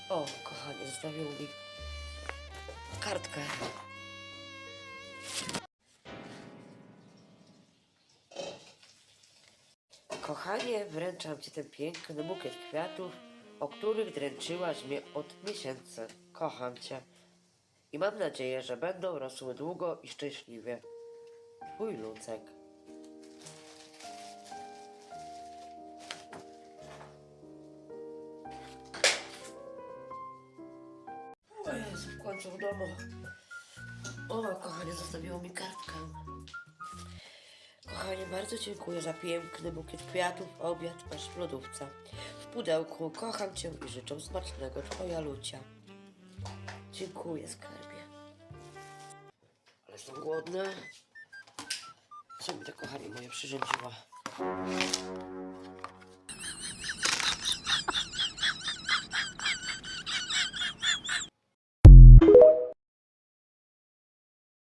O, kochanie, zostawił mi kartkę. Kochanie, wręczam Ci ten piękny bukiet kwiatów, o których dręczyłaś mnie od miesięcy. Kocham Cię i mam nadzieję, że będą rosły długo i szczęśliwie. Twój Lucek. O Jezu, w końcu w domu. O, kochanie, zostawiło mi kartkę. Kochanie, bardzo dziękuję za piękny bukiet kwiatów. Obiad masz w lodówce. W pudełku. Kocham Cię i życzę smacznego. Twoja Lucia. Dziękuję, skarbie. Ale jestem głodny. Co mi to, kochanie moje, przyrządziła?